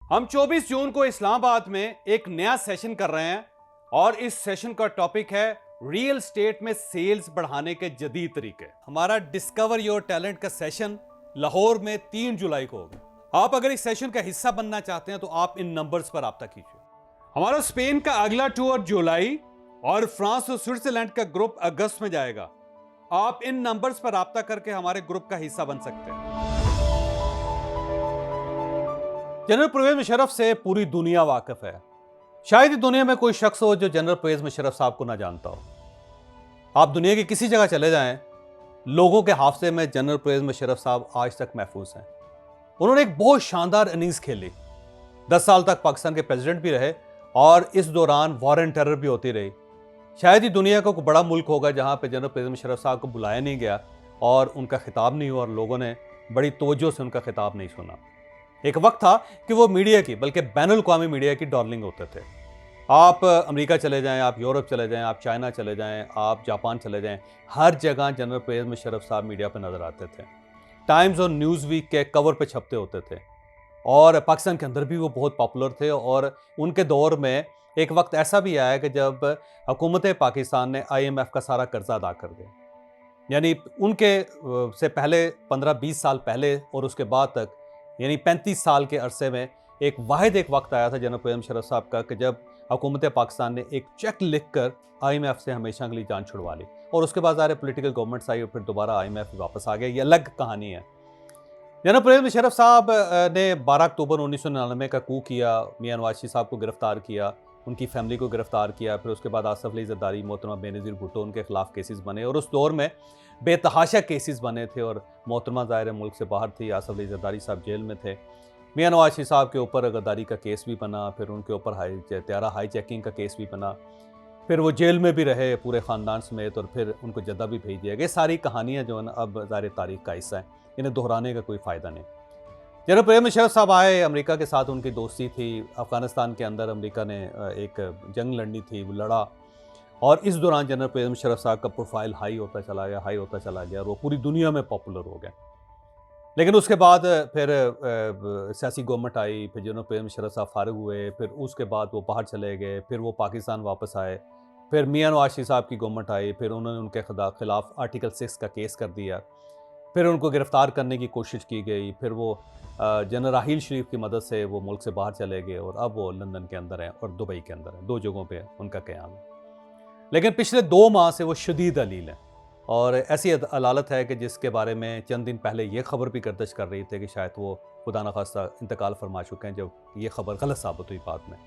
हम 24 जून को इस्लामाबाद में एक नया सेशन कर रहे हैं और इस सेशन का टॉपिक है रियल एस्टेट में सेल्स बढ़ाने के जदीद तरीके। हमारा डिस्कवर योर टैलेंट का सेशन लाहौर में 3 जुलाई को होगा। आप अगर इस सेशन का हिस्सा बनना चाहते हैं तो आप इन नंबर्स पर रब्ता कीजिए। हमारा स्पेन का अगला टूर जुलाई और फ्रांस और स्विट्जरलैंड का ग्रुप अगस्त में जाएगा। आप इन नंबर्स पर रब्ता करके हमारे ग्रुप का हिस्सा बन सकते हैं। जनरल परवेज मुशर्रफ से पूरी दुनिया वाकिफ है। शायद ही दुनिया में कोई शख्स हो जो जनरल परवेज मुशर्रफ साहब को ना जानता हो। आप दुनिया की किसी जगह चले जाएं, लोगों के हाफजे में जनरल परवेज मुशर्रफ साहब आज तक महफूज हैं। उन्होंने एक बहुत शानदार इनिंग्स खेली, 10 साल तक पाकिस्तान के प्रेसिडेंट भी रहे और इस दौरान वॉर एंड टेरर भी होती रही। शायद ही दुनिया का कोई बड़ा मुल्क होगा जहां पे जनरल परवेज मुशर्रफ साहब को बुलाया नहीं गया और उनका खिताब नहीं हुआ और लोगों ने बड़ी तवज्जो से उनका खिताब नहीं सुना। एक वक्त था कि वो मीडिया की बल्कि बैनुल-अक़वामी मीडिया की डार्लिंग होते थे। आप अमेरिका चले जाएं, आप यूरोप चले जाएं, आप चाइना चले जाएं, आप जापान चले जाएं, हर जगह जनरल परवेज मुशर्रफ साहब मीडिया पर नजर आते थे। टाइम्स और न्यूज़ वीक के कवर पे छपते होते थे और पाकिस्तान के अंदर भी वो बहुत पॉपुलर थे। और उनके दौर में एक वक्त ऐसा भी आया कि जब हुकूमत पाकिस्तान ने IMF का सारा कर्जा अदा कर दिया। यानी उनके से पहले 15-20 साल पहले और उसके बाद तक यानी 35 साल के अरसे में एक वक्त आया था जनरल परवेज मुशर्रफ साहब का कि जब हुकूमत पाकिस्तान ने एक चेक लिखकर IMF से हमेशा के लिए जान छुड़वा ली और उसके बाद सारे पॉलिटिकल गवर्नमेंट्स आई और फिर दोबारा IMF वापस आ गया। ये अलग कहानी है। जनरल परवेज मुशर्रफ साहब ने 12 अक्टूबर 1999 का कू किया, मियां नवाज शरीफ साहब को गिरफ्तार किया, उनकी फैमिली को गिरफ्तार किया। फिर उसके बाद आसफ अली जरदारी, मोहतरमा बेनज़ीर भुट्टो, उनके खिलाफ केसेस बने और उस दौर में बेतहाशा केसेस बने थे और मोहतरमा ज़ाहिर मुल्क से बाहर थी। आसफ अली जरदारी साहब जेल में थे। मियां नवाज शरीफ साहब के ऊपर गद्दारी का केस भी बना, फिर उनके ऊपर त्यारा हाई जैकिंग का केस भी बना, फिर वो जेल में भी रहे पूरे ख़ानदान समेत और फिर उनको जद्दा भी भेज दिया गया। सारी कहानियाँ जो है ना अब ज़ाहिर तारीख का हिस्सा है, इन्हें दोहराने का कोई फ़ायदा नहीं। जनरल परवेज मुशर्रफ साहब आए, अमेरिका के साथ उनकी दोस्ती थी। अफ़गानिस्तान के अंदर अमेरिका ने एक जंग लड़नी थी, वो लड़ा और इस दौरान जनरल परवेज मुशर्रफ साहब का प्रोफाइल हाई होता चला गया और वो पूरी दुनिया में पॉपुलर हो गया। लेकिन उसके बाद फिर सियासी गवर्नमेंट आई, फिर जनरल परवेज मुशर्रफ साहब फारिग हुए, फिर उसके बाद वो बाहर चले गए, फिर वो पाकिस्तान वापस आए, फिर मियां नवाज शरीफ साहब की गवर्नमेंट आई, फिर उन्होंने उनके खिलाफ आर्टिकल 6 का केस कर दिया, फिर उनको गिरफ्तार करने की कोशिश की गई, फिर वो जनरल राहील शरीफ की मदद से वो मुल्क से बाहर चले गए और अब वो लंदन के अंदर हैं और दुबई के अंदर हैं। 2 जगहों पे उनका क़याम है। लेकिन पिछले 2 माह से वो शदीद अलील हैं और ऐसी अदालत है कि जिसके बारे में चंद दिन पहले ये खबर भी गर्दिश कर रही थी कि शायद वो खुदा न खास्ता इंतकाल फरमा चुके हैं, जब ये खबर गलत साबित हुई बाद में।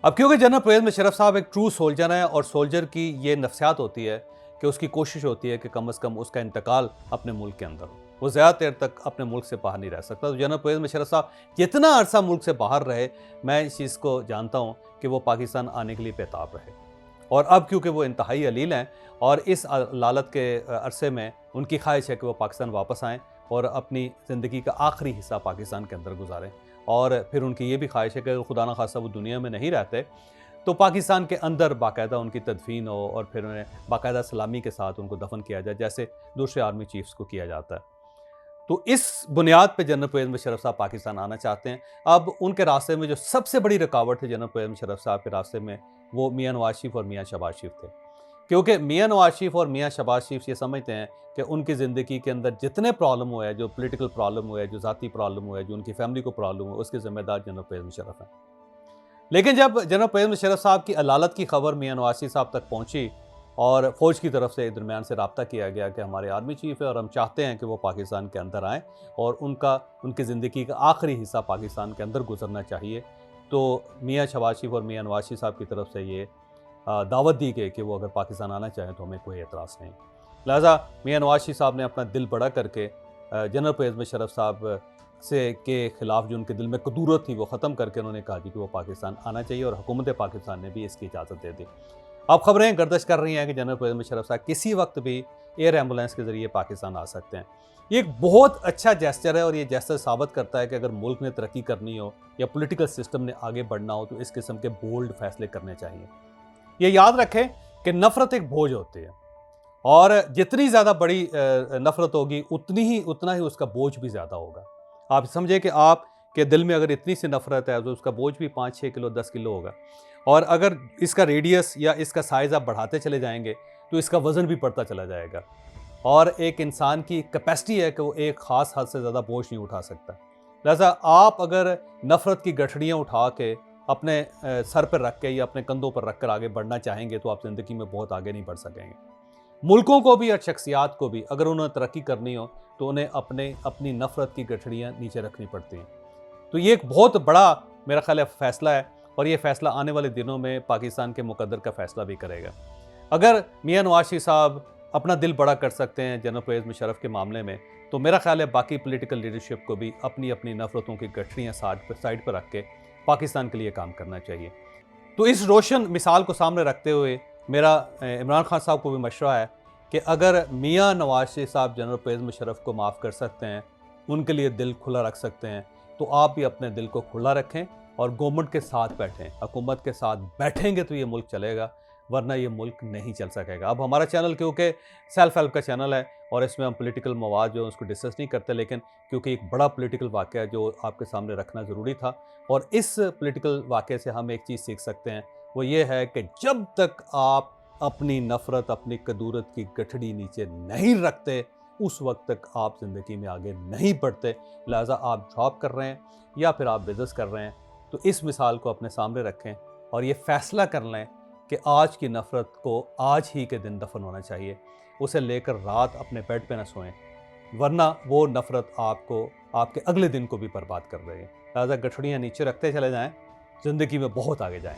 अब क्योंकि जनरल परवेज मुशर्रफ साहब एक ट्रू सोल्जर हैं और सोल्जर की ये नफ्सियात होती है कि उसकी कोशिश होती है कि कम से कम उसका इंतकाल अपने मुल्क के अंदर हो, वो ज़्यादा देर तक अपने मुल्क से बाहर नहीं रह सकता। तो जनरल परवेज मुशर्रफ साहब जितना अरसा मुल्क से बाहर रहे, मैं इस चीज़ को जानता हूँ कि वो पाकिस्तान आने के लिए बेताब रहे और अब क्योंकि वो इंतहाई अलील हैं और इस अदालत के अरसे में उनकी ख्वाहिश है कि वो पाकिस्तान वापस आएँ और अपनी ज़िंदगी का आखिरी हिस्सा पाकिस्तान के अंदर गुजारें और फिर उनकी ये भी ख्वाहिश है कि खुदा न खास्ता वो दुनिया में नहीं रहते तो पाकिस्तान के अंदर बाकायदा उनकी तदफीन हो और फिर उन्हें बाकायदा सलामी के साथ उनको दफन किया जाए, जैसे दूसरे आर्मी चीफ्स को किया जाता है। तो इस बुनियाद पे जनरल परवेज मुशर्रफ साहब पाकिस्तान आना चाहते हैं। अब उनके रास्ते में जो सबसे बड़ी रुकावट है जनरल परवेज मुशर्रफ साहब के रास्ते में, वो मियां नवाज शरीफ और मियां शहबाज शरीफ थे। क्योंकि मियां नवाज शरीफ और मियां शहबाज शरीफ ये समझते हैं कि उनकी ज़िंदगी के अंदर जितने प्रॉब्लम हुए हैं, जो पोलिटिकल प्रॉब्लम हुए, जो ज़ाती प्रॉब्लम हुए, जो उनकी फैमिली को प्रॉब्लम हुए, उसके ज़िम्मेदार जनरल परवेज मुशर्रफ हैं। लेकिन जब जनरल परवेज मुशर्रफ साहब की अदालत की खबर मियां नवाज शरीफ साहब तक पहुंची और फ़ौज की तरफ से दरमियान से रब्ता किया गया कि हमारे आर्मी चीफ है और हम चाहते हैं कि वो पाकिस्तान के अंदर आएँ और उनकी ज़िंदगी का आखिरी हिस्सा पाकिस्तान के अंदर गुजरना चाहिए, तो मियां शहबाज शरीफ और मियां नवाज शरीफ साहब की तरफ से ये दावत दी गई कि वो अगर पाकिस्तान आना चाहें तो हमें कोई एतराज़ नहीं। लिहाजा मियां नवाज शरीफ साहब ने अपना दिल बड़ा करके जनरल परवेज मुशर्रफ साहब से के ख़िलाफ़ जो उनके दिल में कदूरत थी वो ख़त्म करके उन्होंने कहा कि वो पाकिस्तान आना चाहिए और हुकूमत पाकिस्तान ने भी इसकी इजाज़त दे दी। अब खबरें गर्दिश कर रही हैं कि जनरल परवेज मुशर्रफ साहब किसी वक्त भी एयर एम्बुलेंस के ज़रिए पाकिस्तान आ सकते हैं। ये एक बहुत अच्छा जेस्चर है और ये जेस्चर साबित करता है कि अगर मुल्क ने तरक्की करनी हो या पॉलिटिकल सिस्टम ने आगे बढ़ना हो तो इस किस्म के बोल्ड फैसले करने चाहिए। ये याद रखें कि नफ़रत एक बोझ होती है और जितनी ज़्यादा बड़ी नफ़रत होगी उतना ही उसका बोझ भी ज़्यादा होगा। आप समझे कि आप कि दिल में अगर इतनी सी नफरत है तो उसका बोझ भी 5-6 किलो 10 किलो होगा। और अगर इसका रेडियस या इसका साइज़ आप बढ़ाते चले जाएंगे तो इसका वज़न भी बढ़ता चला जाएगा। और एक इंसान की कैपेसिटी है कि वो एक ख़ास हद से ज़्यादा बोझ नहीं उठा सकता। लिहाजा आप अगर नफ़रत की गठरियाँ उठा के अपने सर पर रख के या अपने कंधों पर रख कर आगे बढ़ना चाहेंगे तो आप ज़िंदगी में बहुत आगे नहीं बढ़ सकेंगे। मुल्कों को भी और शख्सियात को भी अगर उन्हें तरक्की करनी हो तो उन्हें अपनी नफ़रत की गठरियाँ नीचे रखनी पड़ती हैं। तो ये एक बहुत बड़ा मेरा ख्याल है फ़ैसला है, और ये फ़ैसला आने वाले दिनों में पाकिस्तान के मुकद्दर का फ़ैसला भी करेगा। अगर मियां नवाज शरीफ साहब अपना दिल बड़ा कर सकते हैं जनरल परवेज़ मुशर्रफ के मामले में, तो मेरा ख्याल है बाकी पॉलिटिकल लीडरशिप को भी अपनी अपनी नफ़रतों की गठरियाँ साइड पर रख के पाकिस्तान के लिए काम करना चाहिए। तो इस रोशन मिसाल को सामने रखते हुए मेरा इमरान खान साहब को भी मशवरा है कि अगर मियां नवाज शरीफ साहब जनरल परवेज़ मुशर्रफ को माफ़ कर सकते हैं, उनके लिए दिल खुला रख सकते हैं, तो आप भी अपने दिल को खुला रखें और गवर्नमेंट के साथ बैठें। हुकूमत के साथ बैठेंगे तो ये मुल्क चलेगा, वरना ये मुल्क नहीं चल सकेगा। अब हमारा चैनल क्योंकि सेल्फ हेल्प का चैनल है और इसमें हम पॉलिटिकल मवाद जो है उसको डिस्कस नहीं करते, लेकिन क्योंकि एक बड़ा पॉलिटिकल वाक़या है जो आपके सामने रखना ज़रूरी था, और इस पॉलिटिकल वाक़े से हम एक चीज़ सीख सकते हैं, वो ये है कि जब तक आप अपनी नफ़रत, अपनी कदूरत की गठड़ी नीचे नहीं रखते, उस वक्त तक आप ज़िंदगी में आगे नहीं बढ़ते। लिहाजा आप जॉब कर रहे हैं या फिर आप बिज़नेस कर रहे हैं, तो इस मिसाल को अपने सामने रखें और ये फ़ैसला कर लें कि आज की नफ़रत को आज ही के दिन दफन होना चाहिए। उसे लेकर रात अपने बेड पे ना सोएं, वरना वो नफ़रत आपको आपके अगले दिन को भी बर्बाद कर रही है। लिहाजा गठड़ियाँ नीचे रखते चले जाएं, ज़िंदगी में बहुत आगे जाएं।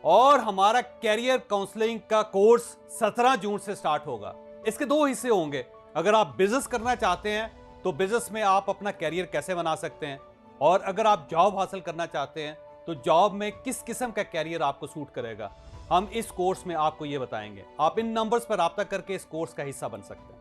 और हमारा कैरियर काउंसलिंग का कोर्स 17 जून से स्टार्ट होगा। इसके 2 हिस्से होंगे। अगर आप बिजनेस करना चाहते हैं तो बिजनेस में आप अपना कैरियर कैसे बना सकते हैं, और अगर आप जॉब हासिल करना चाहते हैं तो जॉब में किस किस्म का कैरियर आपको सूट करेगा, हम इस कोर्स में आपको ये बताएंगे। आप इन नंबर्स पर रब्ता करके इस कोर्स का हिस्सा बन सकते हैं।